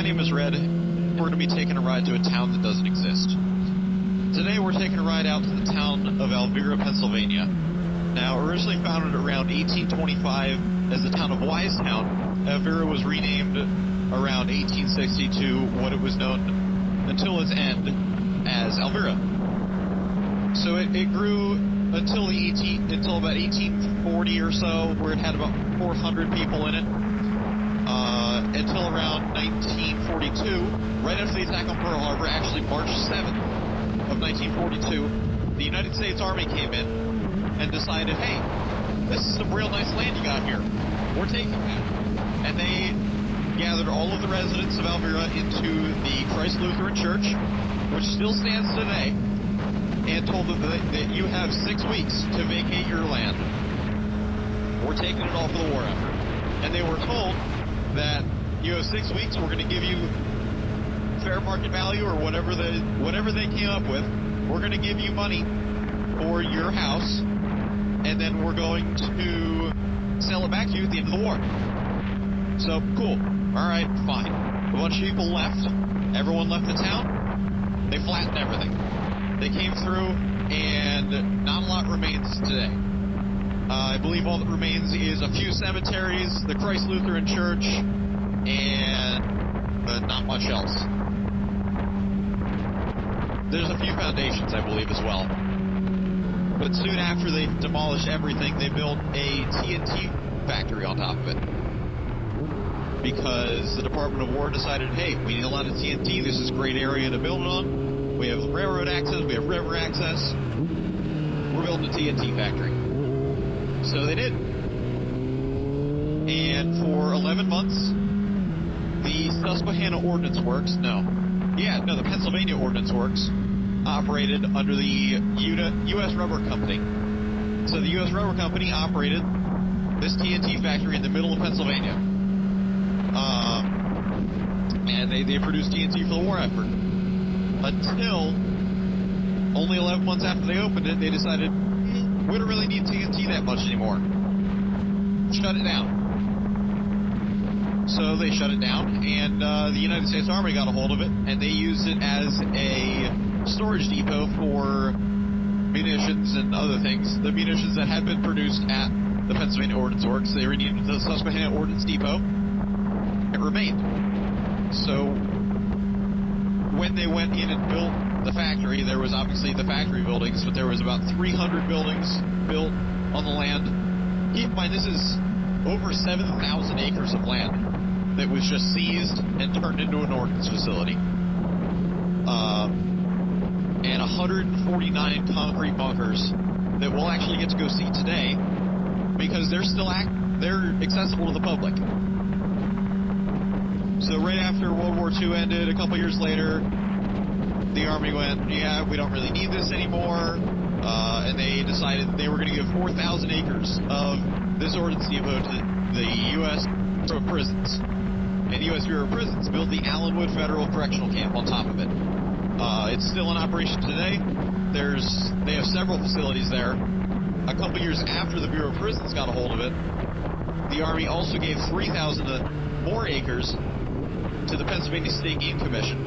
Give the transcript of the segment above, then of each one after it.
name is Red. We're going to be taking a ride to a town that doesn't exist. Today we're taking a ride out to the town of Alvira, Pennsylvania. Now, originally founded around 1825 as the town of Wisetown, Alvira was renamed around 1862 what it was known until its end as Alvira. So it grew until about 1840 or so, where it had about 400 people in it. Until around 1942, right after the attack on Pearl Harbor, actually March 7th of 1942, the United States Army came in and decided, hey, this is some real nice land you got here. We're taking that. And they gathered all of the residents of Alvira into the Christ Lutheran Church, which still stands today, and told them that you have 6 weeks to vacate your land. We're taking it all for the war effort. And they were told that you have 6 weeks, we're going to give you fair market value or whatever they came up with. We're going to give you money for your house, and then we're going to sell it back to you at the end of the war. So, cool. All right, fine. A bunch of people left. Everyone left the town. They flattened everything. They came through, and not a lot remains today. I believe all that remains is a few cemeteries, the Christ Lutheran Church, and not much else. There's a few foundations, I believe, as well. But soon after they demolished everything, they built a TNT factory on top of it. Because the Department of War decided, hey, we need a lot of TNT, this is a great area to build it on. We have railroad access, we have river access. We're building a TNT factory. So they did. And for 11 months, the Susquehanna Ordnance Works, the Pennsylvania Ordnance Works operated under the U.S. Rubber Company. So the U.S. Rubber Company operated this TNT factory in the middle of Pennsylvania. And they produced TNT for the war effort. Until only 11 months after they opened it, they decided, we don't really need TNT that much anymore. Shut it down. So they shut it down, and the United States Army got a hold of it, and they used it as a storage depot for munitions and other things. The munitions that had been produced at the Pennsylvania Ordnance Works, they renamed it the Susquehanna Ordnance Depot. It remained. So when they went in and built the factory, there was obviously the factory buildings, but there was about 300 buildings built on the land. Keep in mind, this is over 7,000 acres of land that was just seized and turned into an ordnance facility. And 149 concrete bunkers that we'll actually get to go see today because they're accessible to the public. So right after World War II ended, a couple years later, the Army went, yeah, we don't really need this anymore, and they decided they were going to give 4,000 acres of this ordnance depot to the U.S. Bureau of Prisons. And the U.S. Bureau of Prisons built the Allenwood Federal Correctional Camp on top of it. It's still in operation today. They have several facilities there. A couple years after the Bureau of Prisons got a hold of it, the Army also gave 3,000 more acres to the Pennsylvania State Game Commission.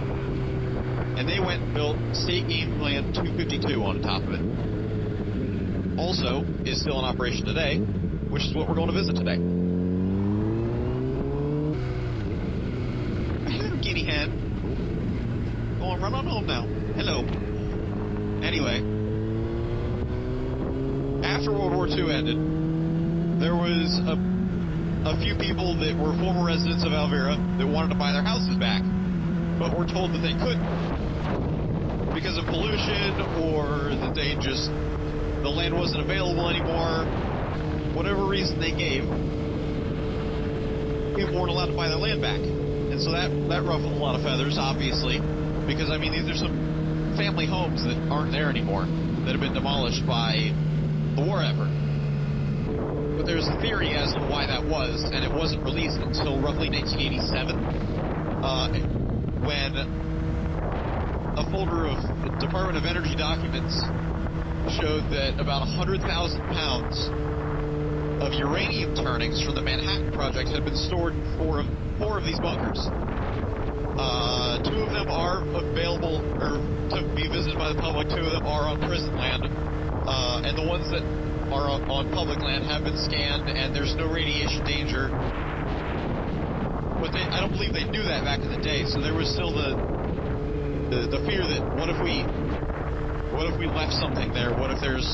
And they went and built State Game Land 252 on top of it. Also, is still in operation today, which is what we're going to visit today. Hello, guinea hen. Go on, run on home now. Hello. Anyway, after World War II ended, there was a few people that were former residents of Alvira that wanted to buy their houses back, but were told that they couldn't because of pollution, or that the land wasn't available anymore. Whatever reason they gave, people weren't allowed to buy their land back. And so that ruffled a lot of feathers, obviously, because, I mean, these are some family homes that aren't there anymore, that have been demolished by the war effort. But there's a theory as to why that was, and it wasn't released until roughly 1987, when a folder of Department of Energy documents showed that about 100,000 pounds of uranium turnings from the Manhattan Project had been stored in four of these bunkers. Two of them are available or to be visited by the public. Two of them are on prison land. And the ones that are on public land have been scanned, and there's no radiation danger. But I don't believe they knew that back in the day, so there was still the fear that what if we left something there? What if there's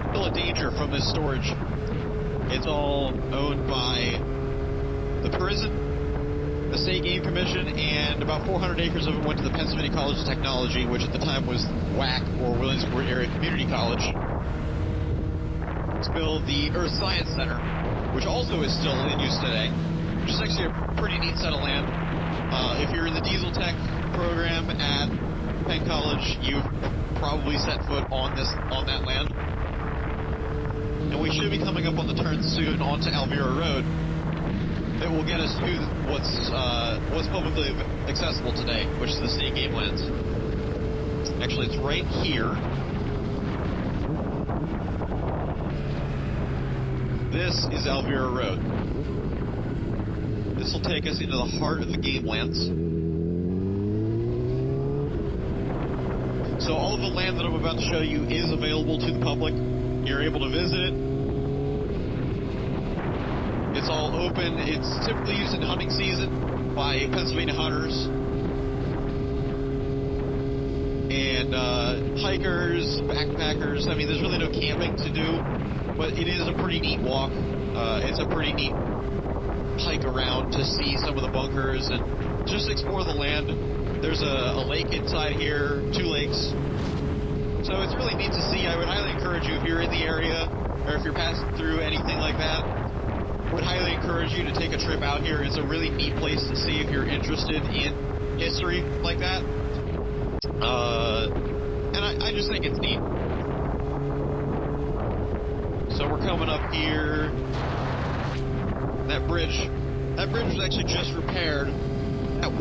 still a danger from this storage? It's all owned by the prison, the State Game Commission, and about 400 acres of it went to the Pennsylvania College of Technology, which at the time was WAC, or Williamsport Area Community College, to build the Earth Science Center, which also is still in use today, which is actually a pretty neat set of land. If you're in the diesel tech program at Penn College, you've probably set foot on that land. And we should be coming up on the turn soon onto Alvira Road that will get us to what's publicly accessible today, which is the State Game Lands. Actually, it's right here. This is Alvira Road. This will take us into the heart of the Game Lands. So all of the land that I'm about to show you is available to the public. You're able to visit it. It's all open. It's typically used in hunting season by Pennsylvania hunters and hikers, backpackers. I mean, there's really no camping to do, but it is a pretty neat walk. It's a pretty neat hike around to see some of the bunkers and just explore the land. There's a lake inside here, 2 lakes. So it's really neat to see. I would highly encourage you, if you're in the area or if you're passing through anything like that, I would highly encourage you to take a trip out here. It's a really neat place to see if you're interested in history like that. And I just think it's neat. So we're coming up here. That bridge was actually just repaired. That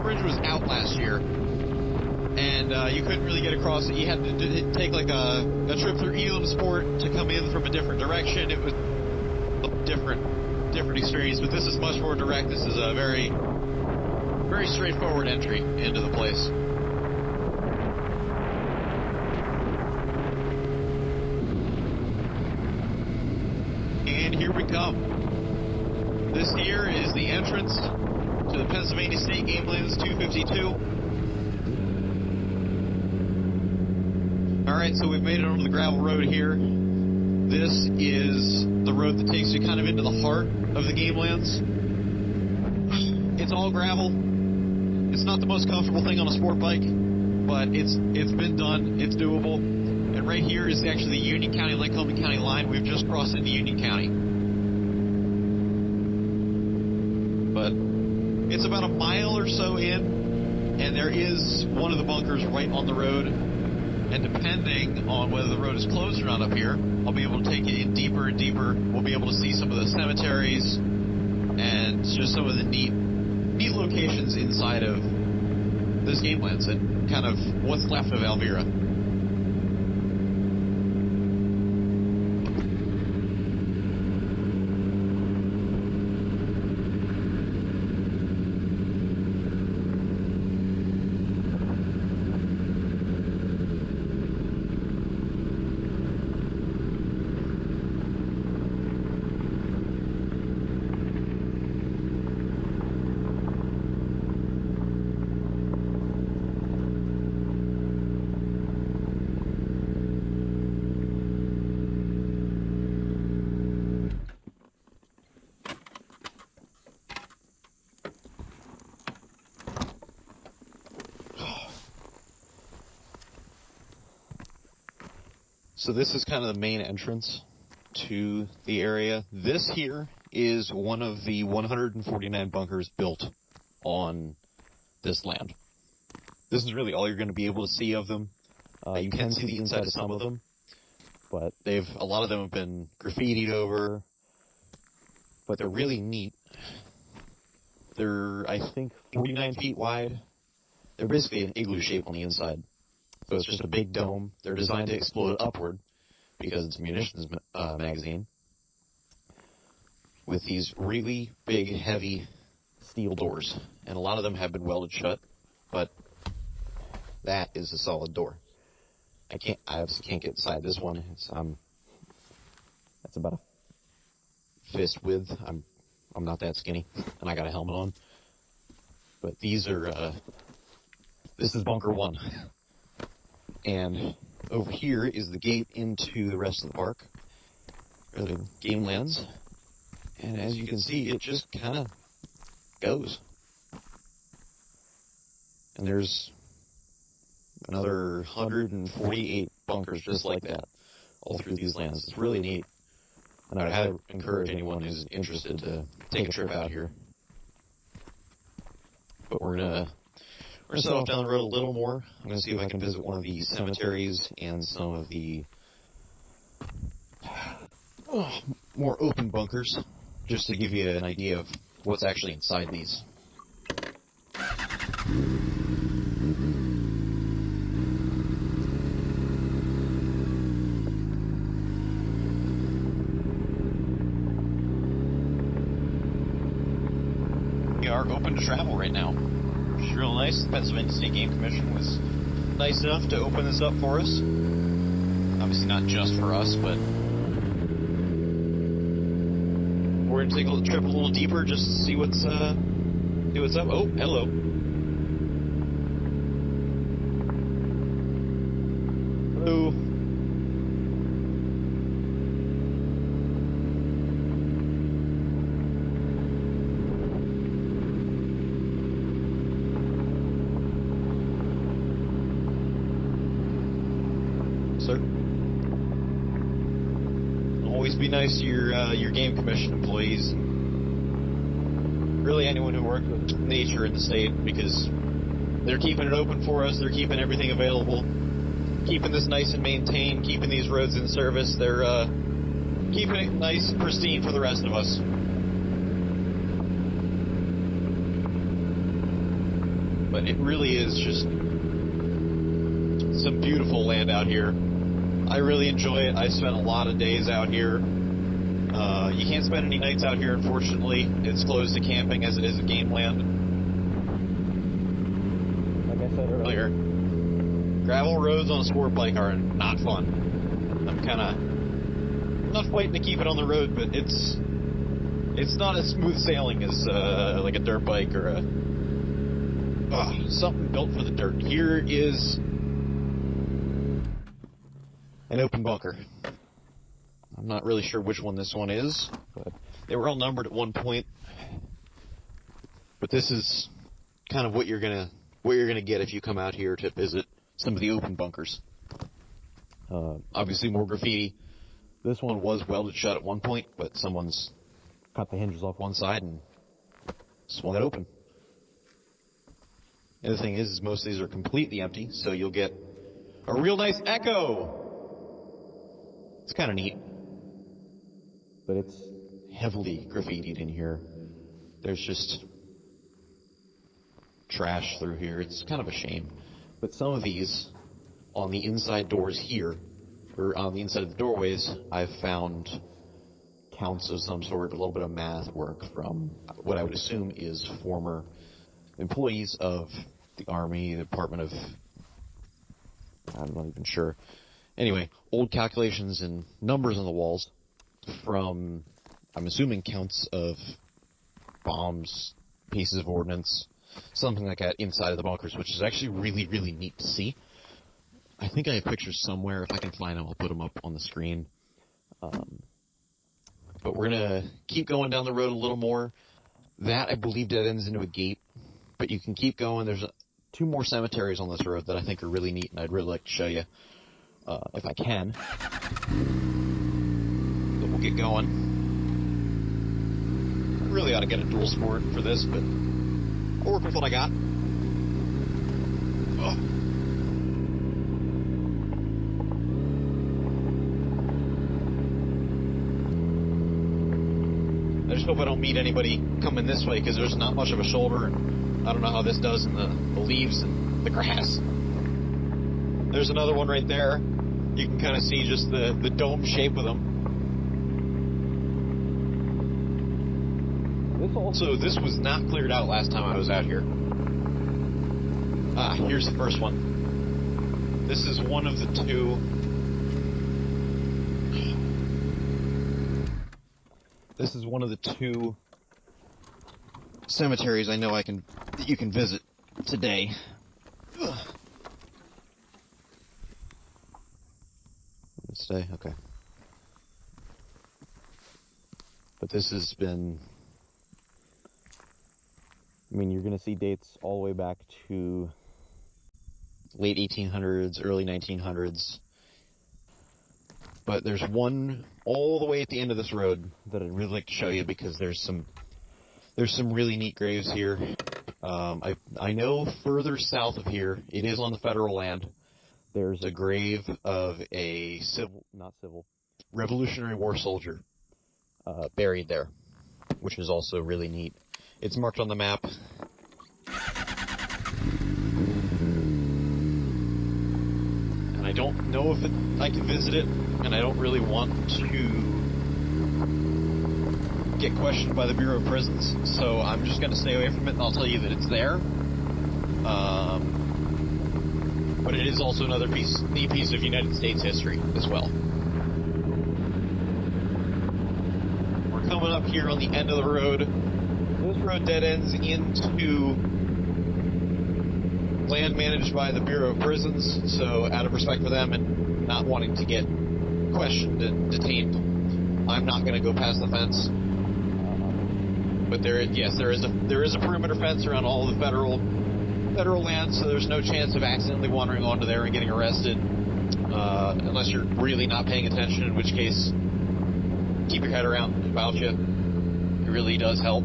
bridge was out last year, and you couldn't really get across it. You had to take like a trip through Elamsport to come in from a different direction. It was a different experience, but this is much more direct. This is a very, very straightforward entry into the place. And here we come. This here is the entrance to the Pennsylvania State Game Lands 252. Alright, so we've made it onto the gravel road here. This is the road that takes you kind of into the heart of the Game Lands. It's all gravel. It's not the most comfortable thing on a sport bike, but it's been done. It's doable. And right here is actually the Union County-Lycoming County line. We've just crossed into Union County. But it's about a mile or so in, and there is one of the bunkers right on the road. And depending on whether the road is closed or not up here, I'll be able to take you in deeper and deeper. We'll be able to see some of the cemeteries and just some of the neat locations inside of this Game Lands and kind of what's left of Alvira. So this is kind of the main entrance to the area. This here is one of the 149 bunkers built on this land. This is really all you're going to be able to see of them. You can see the inside of some of them, but a lot of them have been graffitied over, but they're really neat. They're, I think, 49 feet wide. They're basically an igloo shape on the inside. So it's just a big dome. They're designed to explode upward because it's a munitions magazine with these really big, heavy steel doors. and a lot of them have been welded shut, but that is a solid door. I obviously can't get inside this one. That's about a fist width. I'm not that skinny, and I got a helmet on. But these are, this is bunker 1. And over here is the gate into the rest of the park, or the game lands. And as you can see, it just kind of goes. And there's another 148 bunkers just like that all through these lands. It's really neat. And I would highly encourage anyone who's interested to take a trip out here. But we're gonna set off down the road a little more. I'm gonna see if I can visit one of the cemeteries and some of the more open bunkers, just to give you an idea of what's actually inside these. We are open to travel right now, which is real nice. The Pennsylvania State Game Commission was nice enough to open this up for us. Obviously not just for us, but we're going to take a trip a little deeper just to see what's up. Oh, hello. Hello. Sir. Always be nice to your game commission employees. Really anyone who works with nature in the state, because they're keeping it open for us, they're keeping everything available, keeping this nice and maintained, keeping these roads in service, they're keeping it nice and pristine for the rest of us. But it really is just some beautiful land out here. I really enjoy it. I spent a lot of days out here. You can't spend any nights out here, unfortunately. It's closed to camping as it is a game land. Like I said earlier, gravel roads on a sport bike are not fun. I'm not fighting to keep it on the road, but it's not as smooth sailing as like a dirt bike or something built for the dirt. Here is an open bunker. I'm not really sure which one this one is, but they were all numbered at one point. But this is kind of what you're gonna get if you come out here to visit some of the open bunkers. Obviously more graffiti. This one was welded shut at one point, but someone's cut the hinges off one side and swung it open. The other thing is most of these are completely empty, so you'll get a real nice echo. It's kind of neat. But it's heavily graffitied in here. There's just trash through here. It's kind of a shame. But some of these, on the inside doors here, or on the inside of the doorways, I've found counts of some sort, a little bit of math work from what I would assume is former employees of the Army, the Department of... I'm not even sure. Anyway, old calculations and numbers on the walls from, I'm assuming, counts of bombs, pieces of ordnance, something like that inside of the bunkers, which is actually really, really neat to see. I think I have pictures somewhere. If I can find them, I'll put them up on the screen. But we're going to keep going down the road a little more. That, I believe, dead ends into a gate. But you can keep going. There's two more cemeteries on this road that I think are really neat, and I'd really like to show you, if I can. But we'll get going. I really ought to get a dual sport for this, but I'll work with what I got. Oh. I just hope I don't meet anybody coming this way, because there's not much of a shoulder, and I don't know how this does in the leaves and the grass. There's another one right there. You can kind of see just the dome shape of them. This was not cleared out last time I was out here. Here's the first one. This is one of the two. This is one of the two cemeteries I know that you can visit today. Stay? Okay. But this has been, I mean, you're going to see dates all the way back to late 1800s, early 1900s. But there's one all the way at the end of this road that I'd really like to show you because there's some really neat graves here. I know further south of here, it is on the federal land, there's a grave of a Revolutionary War soldier buried there, which is also really neat. It's marked on the map. And I don't know if I can visit it, and I don't really want to get questioned by the Bureau of Prisons, so I'm just going to stay away from it, and I'll tell you that it's there. But it is also another neat piece of United States history as well. We're coming up here on the end of the road. This road dead ends into land managed by the Bureau of Prisons, so out of respect for them and not wanting to get questioned and detained, I'm not going to go past the fence. But there is a perimeter fence around all the federal land, so there's no chance of accidentally wandering onto there and getting arrested, unless you're really not paying attention, in which case, keep your head about you. It really does help.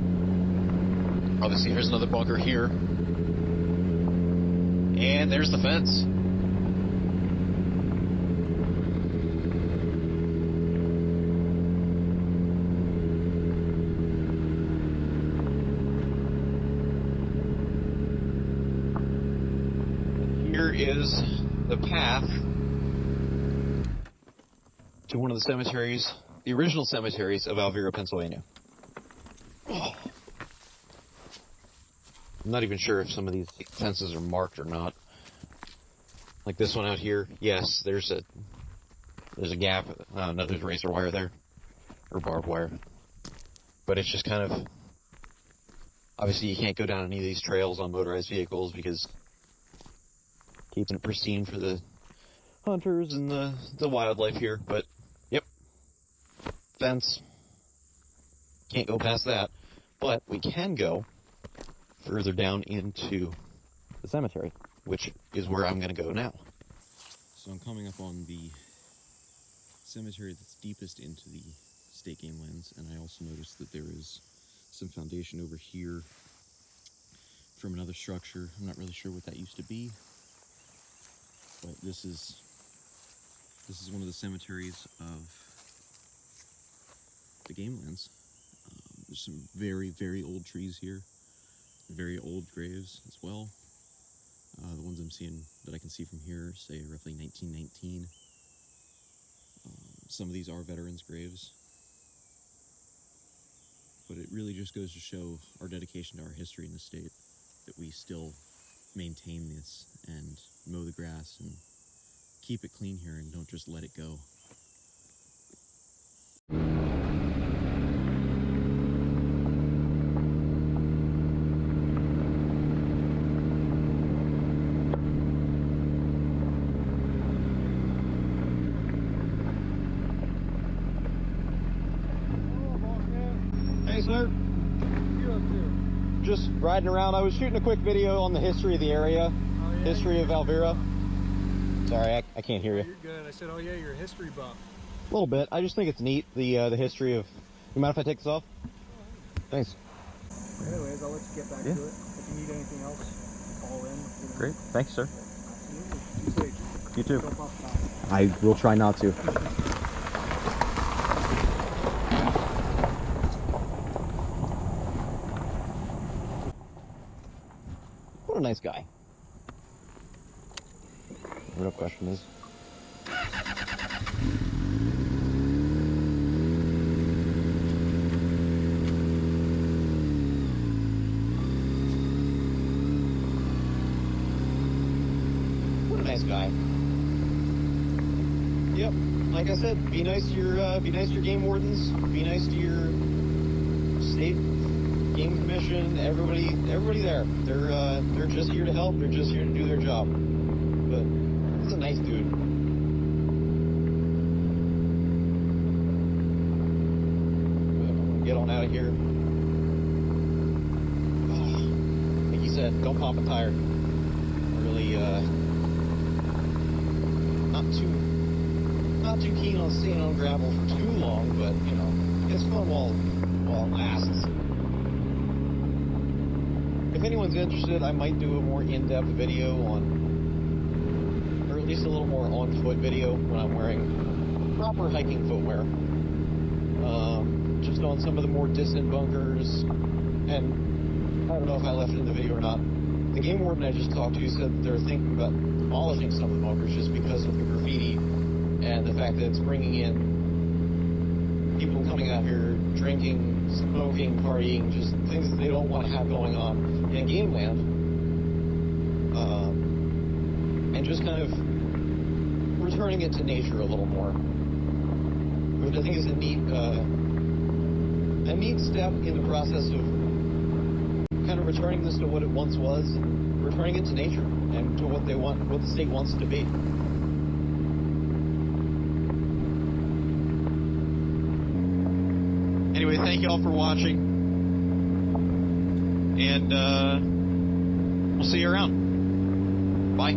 Obviously, here's another bunker here. And there's the fence. Here is the path to one of the cemeteries, the original cemeteries of Alvira, Pennsylvania. I'm not even sure if some of these fences are marked or not. Like this one out here, yes, there's a gap. No, there's razor wire there, or barbed wire. But it's just kind of, obviously you can't go down any of these trails on motorized vehicles because keeping it pristine for the hunters and the wildlife here. But yep, fence. Can't go past that. But we can go further down into the cemetery, which is where I'm going to go now. So I'm coming up on the cemetery that's deepest into the state game lands, and I also noticed that there is some foundation over here from another structure. I'm not really sure what that used to be, but this is one of the cemeteries of the game lands. There's some very, very old trees here. Very old graves as well. The ones I'm seeing that I can see from here say roughly 1919. Some of these are veterans' graves, but it really just goes to show our dedication to our history in the state, that we still maintain this and mow the grass and keep it clean here and don't just let it go. Hey, sir. What are you up to? Just riding around. I was shooting a quick video on the history of the area. Oh, yeah, history of Alvira. Sorry, I can't hear you. You're good. I said, oh yeah, you're a history buff. A little bit. I just think it's neat, the history of... You mind if I take this off? Thanks. Anyways, I'll let you get back to it. If you need anything else, call in. You know. Great. Thanks, sir. Absolutely. Be safe. You too. Jump off the top. I will try not to. What a nice guy. The real question is... guy. Yep, like I said, be nice to your game wardens, be nice to your state game commission, everybody there. They're just here to help. They're just here to do their job. But he's a nice dude. But I'm gonna get on out of here. Oh, like he said, don't pop a tire. Really, not too keen on staying on gravel for too long, but you know, it's fun while it lasts. If anyone's interested, I might do a more in-depth video on, or at least a little more on-foot video when I'm wearing proper hiking footwear. Just on some of the more distant bunkers, and I don't know if I left it in the video or not. The game warden I just talked to said that they're thinking about demolishing some of the bunkers just because of the graffiti and the fact that it's bringing in people coming out here drinking, smoking, partying, just things that they don't want to have going on in game land, and just kind of returning it to nature a little more, which I think is a neat step in the process of kind of returning this to what it once was, returning it to nature and to what the state wants to be. Anyway, thank you all for watching, and we'll see you around. Bye.